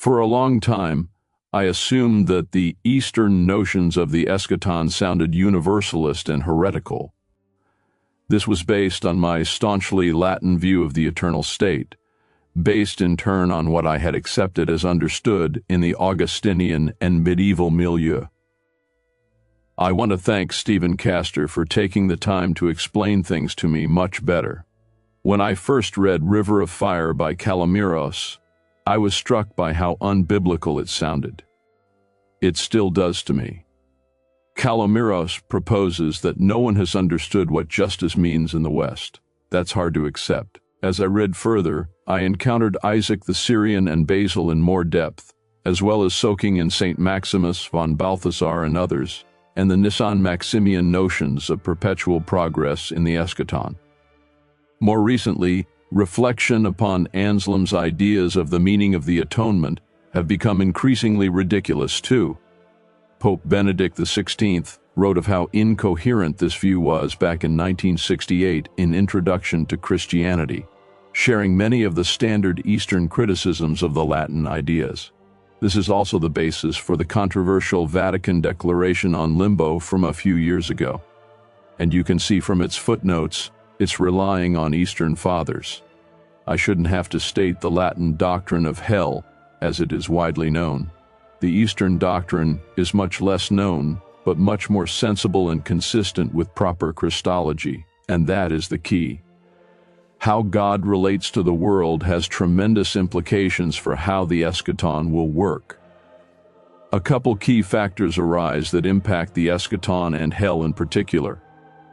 For a long time, I assumed that the Eastern notions of the Eschaton sounded universalist and heretical. This was based on my staunchly Latin view of the eternal state, based in turn on what I had accepted as understood in the Augustinian and medieval milieu. I want to thank Stephen Castor for taking the time to explain things to me much better. When I first read River of Fire by Kalamiros, I was struck by how unbiblical it sounded. It still does to me. Kalamiros proposes that no one has understood what justice means in the West. That's hard to accept. As I read further, I encountered Isaac the Syrian and Basil in more depth, as well as soaking in St. Maximus von Balthasar and others, and the Nissan-Maximian notions of perpetual progress in the Eschaton. More recently, reflection upon Anselm's ideas of the meaning of the atonement have become increasingly ridiculous too. Pope Benedict XVI wrote of how incoherent this view was back in 1968 in Introduction to Christianity, sharing many of the standard Eastern criticisms of the Latin ideas. This is also the basis for the controversial Vatican Declaration on Limbo from a few years ago. And you can see from its footnotes, it's relying on Eastern fathers. I shouldn't have to state the Latin doctrine of hell, as it is widely known. The Eastern doctrine is much less known, but much more sensible and consistent with proper Christology, and that is the key. How God relates to the world has tremendous implications for how the Eschaton will work. A couple key factors arise that impact the Eschaton and hell in particular: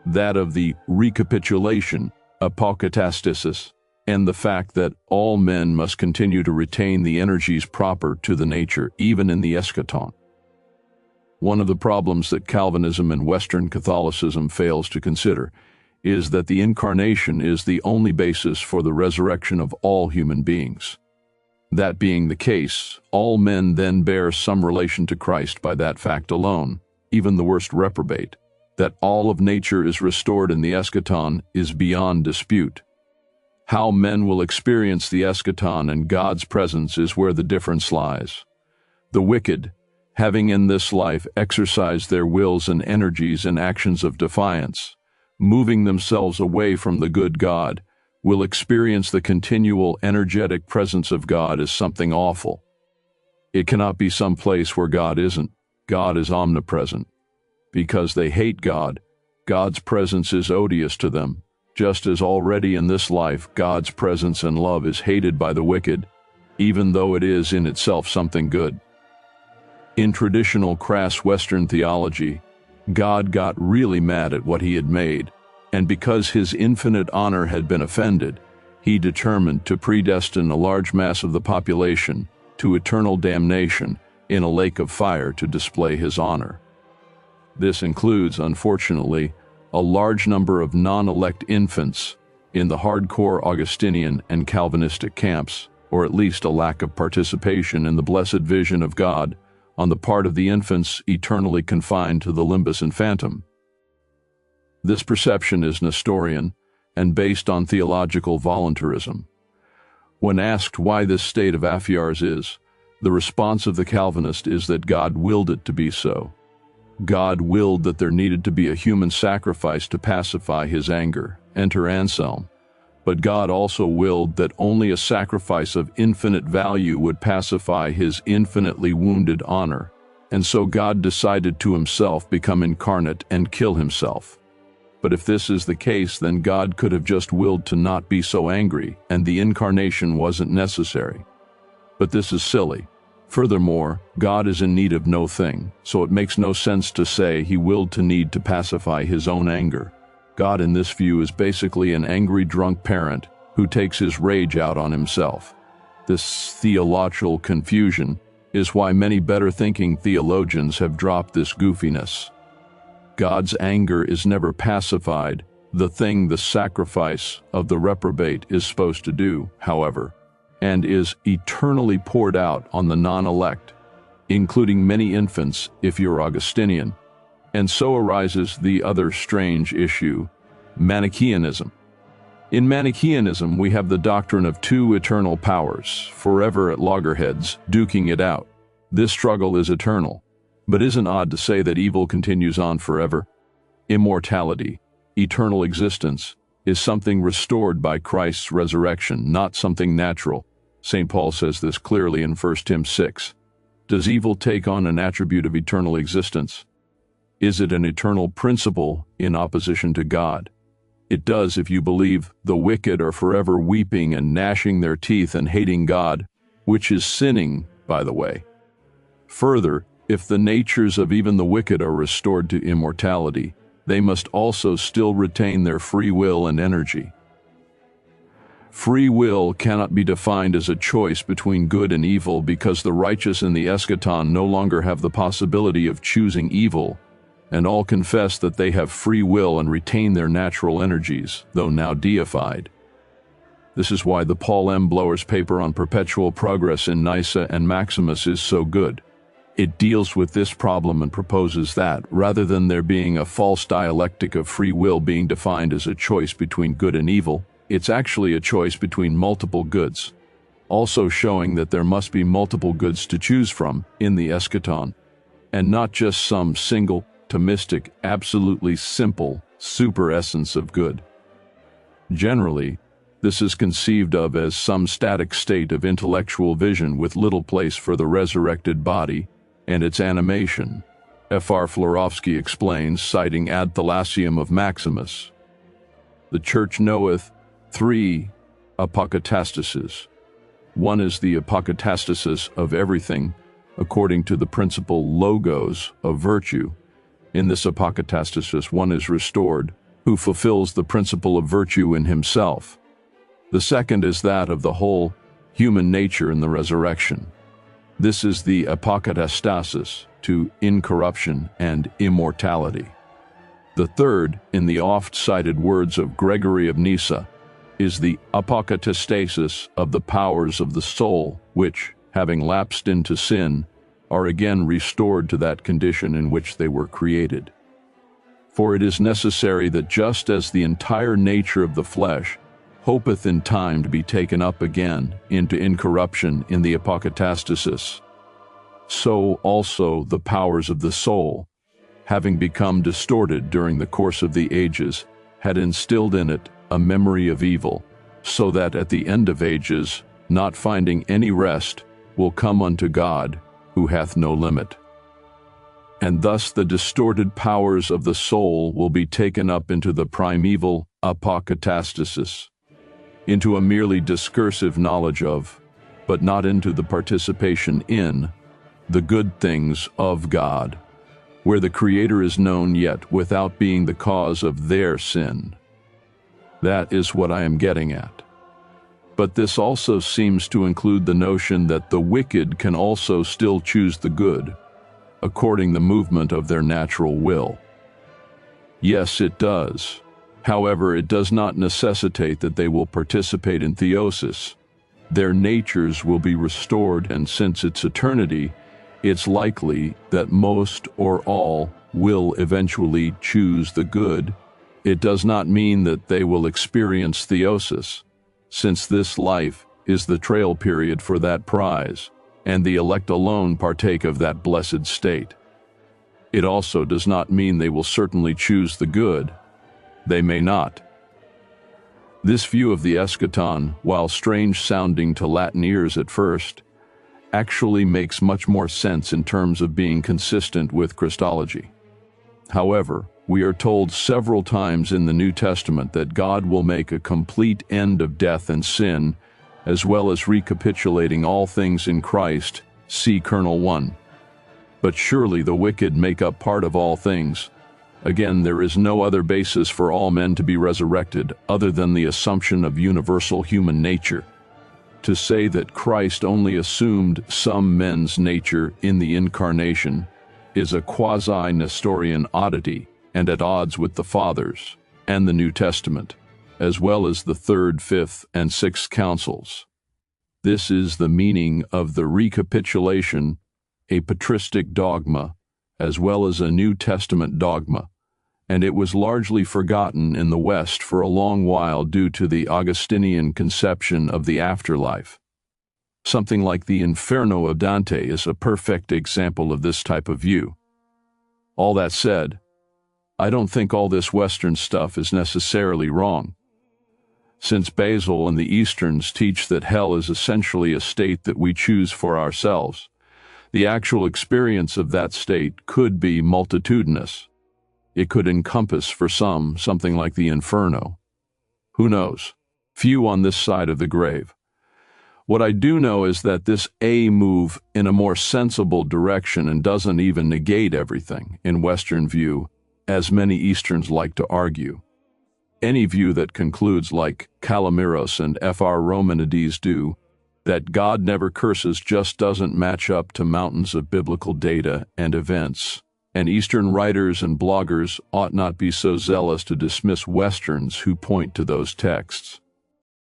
that of the recapitulation, apocatastases, and the fact that all men must continue to retain the energies proper to the nature, even in the Eschaton. One of the problems that Calvinism and Western Catholicism fails to consider is that the incarnation is the only basis for the resurrection of all human beings. That being the case, all men then bear some relation to Christ by that fact alone, even the worst reprobate. That all of nature is restored in the Eschaton is beyond dispute. How men will experience the Eschaton and God's presence is where the difference lies. The wicked, having in this life exercised their wills and energies in actions of defiance, moving themselves away from the good God, will experience the continual energetic presence of God as something awful. It cannot be some place where God isn't. God is omnipresent. Because they hate God, God's presence is odious to them, just as already in this life God's presence and love is hated by the wicked, even though it is in itself something good. In traditional crass Western theology, God got really mad at what he had made, and because his infinite honor had been offended, he determined to predestine a large mass of the population to eternal damnation in a lake of fire to display his honor. This includes, unfortunately, a large number of non-elect infants in the hardcore Augustinian and Calvinistic camps, or at least a lack of participation in the blessed vision of God on the part of the infants eternally confined to the limbus infantum. This perception is Nestorian and based on theological voluntarism. When asked why this state of affairs is, the response of the Calvinist is that God willed it to be so. God willed that there needed to be a human sacrifice to pacify his anger, enter Anselm, but God also willed that only a sacrifice of infinite value would pacify his infinitely wounded honor, and so God decided to himself become incarnate and kill himself. But if this is the case, then God could have just willed to not be so angry, and the incarnation wasn't necessary. But this is silly. Furthermore, God is in need of no thing, so it makes no sense to say he willed to need to pacify his own anger. God in this view is basically an angry drunk parent who takes his rage out on himself. This theological confusion is why many better-thinking theologians have dropped this goofiness. God's anger is never pacified, the thing the sacrifice of the reprobate is supposed to do, however, and is eternally poured out on the non-elect, including many infants if you're Augustinian. And so arises the other strange issue, Manichaeanism. In Manichaeanism, we have the doctrine of two eternal powers, forever at loggerheads, duking it out. This struggle is eternal, but isn't odd to say that evil continues on forever? Immortality, eternal existence, is something restored by Christ's resurrection, not something natural. St. Paul says this clearly in 1 Tim 6. Does evil take on an attribute of eternal existence? Is it an eternal principle in opposition to God? It does if you believe the wicked are forever weeping and gnashing their teeth and hating God, which is sinning, by the way. Further, if the natures of even the wicked are restored to immortality, they must also still retain their free will and energy. Free will cannot be defined as a choice between good and evil because the righteous in the Eschaton no longer have the possibility of choosing evil, and all confess that they have free will and retain their natural energies, though now deified. This is why the Paul M. Blower's paper on perpetual progress in Nyssa and Maximus is so good. It deals with this problem and proposes that, rather than there being a false dialectic of free will being defined as a choice between good and evil, it's actually a choice between multiple goods, also showing that there must be multiple goods to choose from in the Eschaton, and not just some single, Thomistic, absolutely simple, super essence of good. Generally, this is conceived of as some static state of intellectual vision with little place for the resurrected body and its animation. Fr. Florovsky explains, citing Ad Thalassium of Maximus. The Church knoweth three apocatastases. One is the apocatastasis of everything, according to the principle logos of virtue. In this apocatastasis, one is restored, who fulfills the principle of virtue in himself. The second is that of the whole human nature in the resurrection. This is the apocatastasis to incorruption and immortality. The third, in the oft-cited words of Gregory of Nyssa, is the apocatastasis of the powers of the soul, which, having lapsed into sin, are again restored to that condition in which they were created. For it is necessary that just as the entire nature of the flesh hopeth in time to be taken up again into incorruption in the apocatastasis, so also the powers of the soul, having become distorted during the course of the ages, had instilled in it a memory of evil, so that at the end of ages, not finding any rest, will come unto God, who hath no limit. And thus the distorted powers of the soul will be taken up into the primeval apocatastasis, into a merely discursive knowledge of, but not into the participation in, the good things of God, where the Creator is known yet without being the cause of their sin. That is what I am getting at. But this also seems to include the notion that the wicked can also still choose the good, according the movement of their natural will. Yes, it does. However, it does not necessitate that they will participate in theosis. Their natures will be restored, and since it's eternity, it's likely that most or all will eventually choose the good. It does not mean that they will experience theosis, since this life is the trail period for that prize, and the elect alone partake of that blessed state. It also does not mean they will certainly choose the good. They may not. This view of the Eschaton, while strange sounding to Latin ears at first, actually makes much more sense in terms of being consistent with Christology. However, we are told several times in the New Testament that God will make a complete end of death and sin, as well as recapitulating all things in Christ, see Kernel 1. But surely the wicked make up part of all things. Again, there is no other basis for all men to be resurrected other than the assumption of universal human nature. To say that Christ only assumed some men's nature in the Incarnation is a quasi-Nestorian oddity and at odds with the Fathers and the New Testament, as well as the Third, Fifth, and Sixth Councils. This is the meaning of the recapitulation, a patristic dogma, as well as a New Testament dogma, and it was largely forgotten in the West for a long while due to the Augustinian conception of the afterlife. Something like the Inferno of Dante is a perfect example of this type of view. All that said, I don't think all this Western stuff is necessarily wrong. Since Basil and the Easterns teach that hell is essentially a state that we choose for ourselves, the actual experience of that state could be multitudinous. It could encompass for some something like the Inferno. Who knows? Few on this side of the grave. What I do know is that this move in a more sensible direction and doesn't even negate everything, in Western view, as many Easterns like to argue. Any view that concludes like Calamiros and Fr. Romanides do, that God never curses just doesn't match up to mountains of biblical data and events, and Eastern writers and bloggers ought not be so zealous to dismiss Westerns who point to those texts.